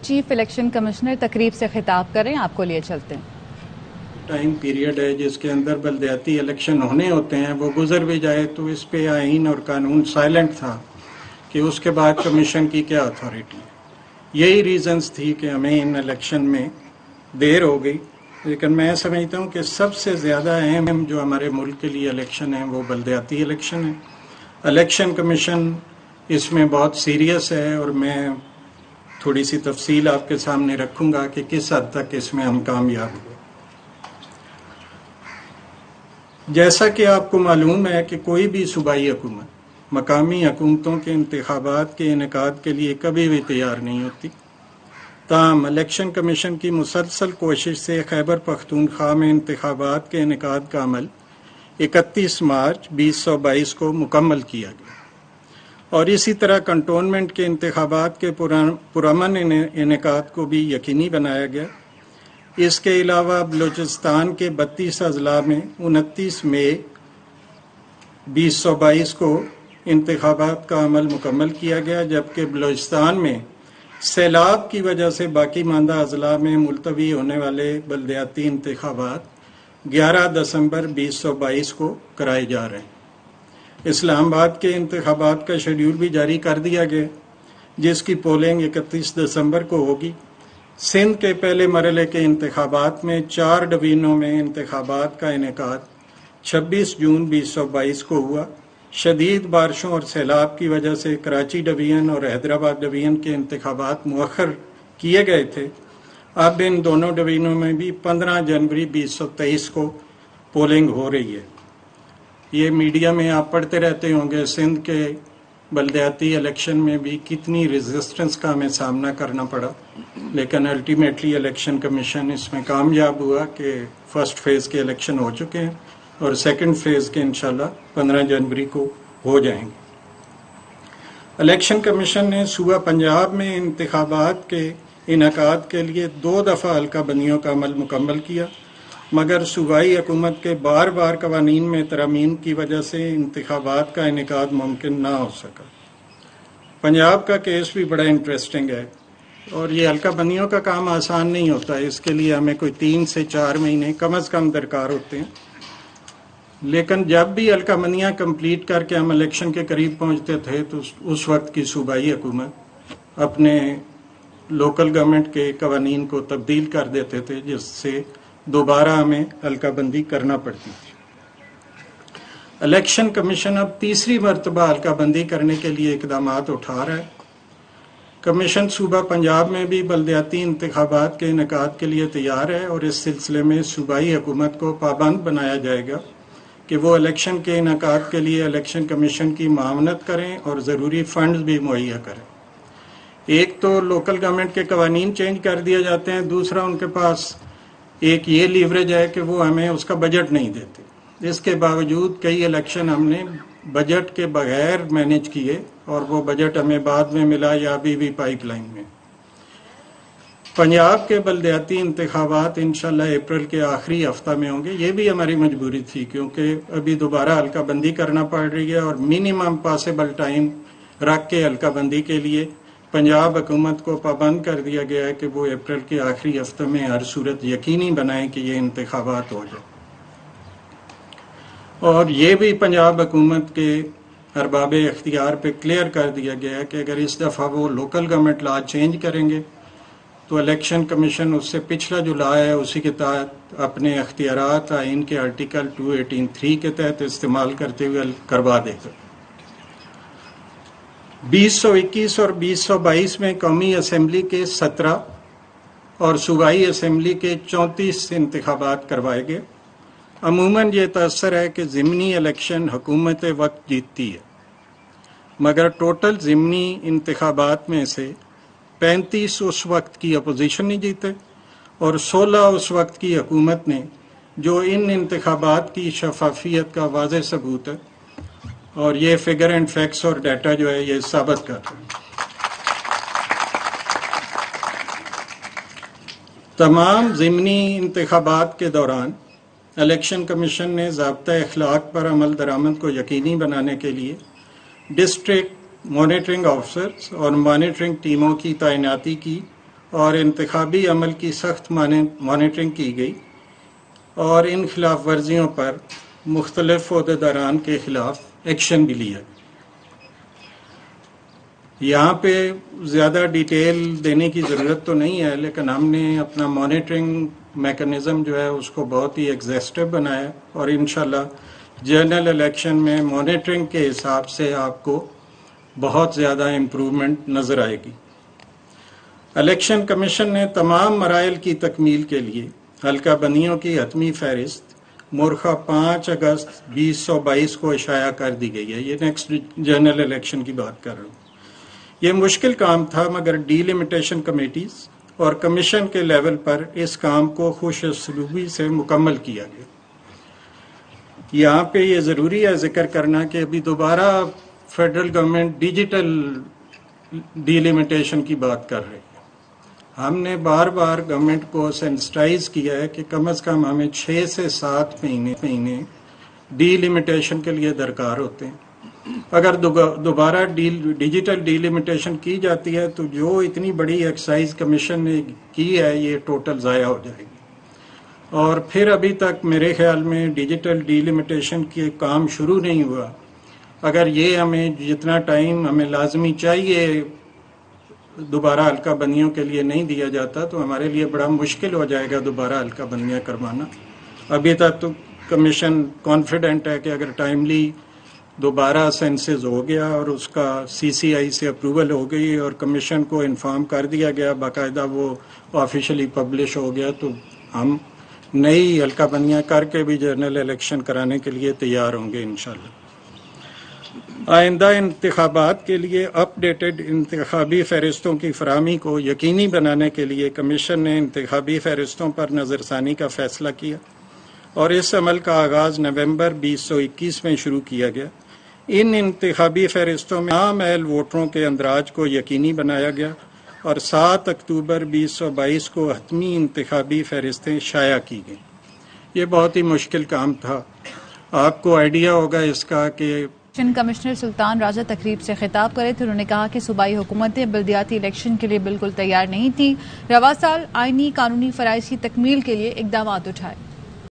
Chief election commissioner تقریب سے خطاب کریں، آپ کو لیے چلتے ہیں۔ ٹائم پیریڈ ہے جس کے اندر بلدیاتی الیکشن ہونے ہوتے ہیں، وہ گزر بھی جائے تو اس پہ آئین اور قانون سائلنٹ تھا کہ اس کے بعد کمیشن کی کیا اتھارٹی ہے۔ یہی ریزنز تھی کہ ہمیں ان الیکشن میں دیر ہو گئی، لیکن میں سمجھتا ہوں کہ سب سے زیادہ اہم جو ہمارے ملک کے لیے الیکشن ہیں وہ بلدیاتی الیکشن ہیں۔ الیکشن کمیشن اس میں بہت سیریس ہے، اور میں تھوڑی سی تفصیل آپ کے سامنے رکھوں گا کہ کس حد تک اس میں ہم کامیاب ہوئے۔ جیسا کہ آپ کو معلوم ہے کہ کوئی بھی صوبائی حکومت مقامی حکومتوں کے انتخابات کے انعقاد کے لیے کبھی بھی تیار نہیں ہوتی، تاہم الیکشن کمیشن کی مسلسل کوشش سے خیبر پختونخوا میں انتخابات کے انعقاد کا عمل 31 مارچ 2022 کو مکمل کیا گیا، اور اسی طرح کنٹونمنٹ کے انتخابات کے پرامن انعقاد کو بھی یقینی بنایا گیا۔ اس کے علاوہ بلوچستان کے 32 اضلاع میں 29 مئی 2022 کو انتخابات کا عمل مکمل کیا گیا، جبکہ بلوچستان میں سیلاب کی وجہ سے باقی ماندہ اضلاع میں ملتوی ہونے والے بلدیاتی انتخابات 11 دسمبر 2022 کو کرائے جا رہے ہیں۔ اسلام آباد کے انتخابات کا شیڈول بھی جاری کر دیا گیا، جس کی پولنگ 31 دسمبر کو ہوگی۔ سندھ کے پہلے مرحلے کے انتخابات میں 4 ڈویژنوں میں انتخابات کا انعقاد 26 جون 2022 کو ہوا۔ شدید بارشوں اور سیلاب کی وجہ سے کراچی ڈویژن اور حیدرآباد ڈویژن کے انتخابات مؤخر کیے گئے تھے۔ اب ان دونوں ڈویژنوں میں بھی 15 جنوری 2023 کو پولنگ ہو رہی ہے۔ یہ میڈیا میں آپ پڑھتے رہتے ہوں گے، سندھ کے بلدیاتی الیکشن میں بھی کتنی ریزسٹنس کا ہمیں سامنا کرنا پڑا، لیکن الٹیمیٹلی الیکشن کمیشن اس میں کامیاب ہوا کہ فرسٹ فیز کے الیکشن ہو چکے ہیں، اور سیکنڈ فیز کے انشاءاللہ 15 جنوری کو ہو جائیں گے۔ الیکشن کمیشن نے صوبہ پنجاب میں انتخابات کے انعقاد کے لیے 2 دفعہ حلقہ بندیوں کا عمل مکمل کیا، مگر صوبائی حکومت کے بار بار قوانین میں ترامیم کی وجہ سے انتخابات کا انعقاد ممکن نہ ہو سکا۔ پنجاب کا کیس بھی بڑا انٹرسٹنگ ہے، اور یہ حلقہ بندیوں کا کام آسان نہیں ہوتا ہے، اس کے لیے ہمیں کوئی 3 سے 4 مہینے کم از کم درکار ہوتے ہیں۔ لیکن جب بھی حلقہ بندیاں کمپلیٹ کر کے ہم الیکشن کے قریب پہنچتے تھے تو اس وقت کی صوبائی حکومت اپنے لوکل گورنمنٹ کے قوانین کو تبدیل کر دیتے تھے، جس سے دوبارہ ہمیں حلقہ بندی کرنا پڑتی تھی۔ الیکشن کمیشن اب تیسری مرتبہ حلقہ بندی کرنے کے لیے اقدامات اٹھا رہا ہے۔ کمیشن صوبہ پنجاب میں بھی بلدیاتی انتخابات کے انعقاد کے لیے تیار ہے، اور اس سلسلے میں صوبائی حکومت کو پابند بنایا جائے گا کہ وہ الیکشن کے انعقاد کے لیے الیکشن کمیشن کی معاونت کریں اور ضروری فنڈز بھی مہیا کریں۔ ایک تو لوکل گورنمنٹ کے قوانین چینج کر دیے جاتے ہیں، دوسرا ان کے پاس ایک یہ لیوریج ہے کہ وہ ہمیں اس کا بجٹ نہیں دیتے۔ اس کے باوجود کئی الیکشن ہم نے بجٹ کے بغیر مینیج کیے، اور وہ بجٹ ہمیں بعد میں ملا یا ابھی بھی پائپ لائن میں۔ پنجاب کے بلدیاتی انتخابات انشاءاللہ اپریل کے آخری ہفتہ میں ہوں گے۔ یہ بھی ہماری مجبوری تھی، کیونکہ ابھی دوبارہ حلقہ بندی کرنا پڑ رہی ہے، اور منیمم پاسبل ٹائم رکھ کے حلقہ بندی کے لیے پنجاب حکومت کو پابند کر دیا گیا ہے کہ وہ اپریل کے آخری ہفتے میں ہر صورت یقینی بنائیں کہ یہ انتخابات ہو جائے۔ اور یہ بھی پنجاب حکومت کے ارباب اختیار پہ کلیئر کر دیا گیا ہے کہ اگر اس دفعہ وہ لوکل گورنمنٹ لا چینج کریں گے تو الیکشن کمیشن اس سے پچھلا جو لا ہے اسی کے تحت اپنے اختیارات آئین کے آرٹیکل 218(3) کے تحت استعمال کرتے ہوئے کروا دے گا۔ 2021 اور 2022 میں قومی اسمبلی کے 17 اور صوبائی اسمبلی کے 34 انتخابات کروائے گئے۔ عموماً یہ تاثر ہے کہ ضمنی الیکشن حکومت وقت جیتتی ہے، مگر ٹوٹل ضمنی انتخابات میں سے 35 اس وقت کی اپوزیشن نے جیتے، اور 16 اس وقت کی حکومت نے، جو ان انتخابات کی شفافیت کا واضح ثبوت ہے، اور یہ فگر اینڈ فیکٹس اور ڈیٹا جو ہے یہ ثابت کرتا ہے۔ تمام ضمنی انتخابات کے دوران الیکشن کمیشن نے ضابطۂ اخلاق پر عمل درآمد کو یقینی بنانے کے لیے ڈسٹرکٹ مانیٹرنگ آفیسرز اور مانیٹرنگ ٹیموں کی تعیناتی کی، اور انتخابی عمل کی سخت مانیٹرنگ کی گئی اور ان خلاف ورزیوں پر مختلف عہدیداران کے خلاف ایکشن بھی لیا گیا۔ یہاں پہ زیادہ ڈیٹیل دینے کی ضرورت تو نہیں ہے، لیکن ہم نے اپنا مانیٹرنگ میکنزم جو ہے اس کو بہت ہی ایگزیسٹو بنایا اور انشاءاللہ جنرل الیکشن میں مانیٹرنگ کے حساب سے آپ کو بہت زیادہ امپرومنٹ نظر آئے گی۔ الیکشن کمیشن نے تمام مراحل کی تکمیل کے لیے حلقہ بندیوں کی حتمی فہرست مورخہ 5 اگست 2022 کو اشاعہ کر دی گئی ہے۔ یہ نیکسٹ جنرل الیکشن کی بات کر رہا ہوں۔ یہ مشکل کام تھا، مگر ڈیلیمیٹیشن کمیٹیز اور کمیشن کے لیول پر اس کام کو خوش اسلوبی سے مکمل کیا گیا۔ یہاں پہ یہ ضروری ہے ذکر کرنا کہ ابھی دوبارہ فیڈرل گورنمنٹ ڈیجیٹل ڈیلیمیٹیشن کی بات کر رہی ہے۔ ہم نے بار بار گورنمنٹ کو سینسٹائز کیا ہے کہ کم از کم ہمیں 6 سے 7 مہینے ڈیلیمیٹیشن کے لیے درکار ہوتے ہیں۔ اگر دوبارہ ڈیجیٹل ڈیلیمیٹیشن کی جاتی ہے تو جو اتنی بڑی ایکسائز کمیشن نے کی ہے یہ ٹوٹل ضائع ہو جائے گی۔ اور پھر ابھی تک میرے خیال میں ڈیجیٹل ڈیلیمیٹیشن کے کام شروع نہیں ہوا۔ اگر یہ ہمیں جتنا ٹائم ہمیں لازمی چاہیے دوبارہ حلقہ بندیوں کے لیے نہیں دیا جاتا تو ہمارے لیے بڑا مشکل ہو جائے گا دوبارہ حلقہ بندیاں کروانا۔ ابھی تک تو کمیشن کانفیڈنٹ ہے کہ اگر ٹائملی دوبارہ سینسز ہو گیا اور اس کا CCI سے اپروول ہو گئی اور کمیشن کو انفارم کر دیا گیا، باقاعدہ وہ آفیشلی پبلش ہو گیا، تو ہم نئی حلقہ بندیاں کر کے بھی جنرل الیکشن کرانے کے لیے تیار ہوں گے انشاءاللہ۔ آئندہ انتخابات کے لیے اپ ڈیٹڈ انتخابی فہرستوں کی فراہمی کو یقینی بنانے کے لیے کمیشن نے انتخابی فہرستوں پر نظر ثانی کا فیصلہ کیا اور اس عمل کا آغاز نومبر 2021 میں شروع کیا گیا۔ ان انتخابی فہرستوں میں عام اہل ووٹروں کے اندراج کو یقینی بنایا گیا اور 7 اکتوبر 2022 کو حتمی انتخابی فہرستیں شائع کی گئیں۔ یہ بہت ہی مشکل کام تھا۔ آپ کو آئیڈیا ہوگا اس کا کہ الیکشن کمشنر سلطان راجہ تقریب سے خطاب کرے تھے۔ انہوں نے کہا کہ صوبائی حکومتیں بلدیاتی الیکشن کے لیے بالکل تیار نہیں تھیں، رواں سال آئینی قانونی فرائض کی تکمیل کے لیے اقدامات اٹھائے۔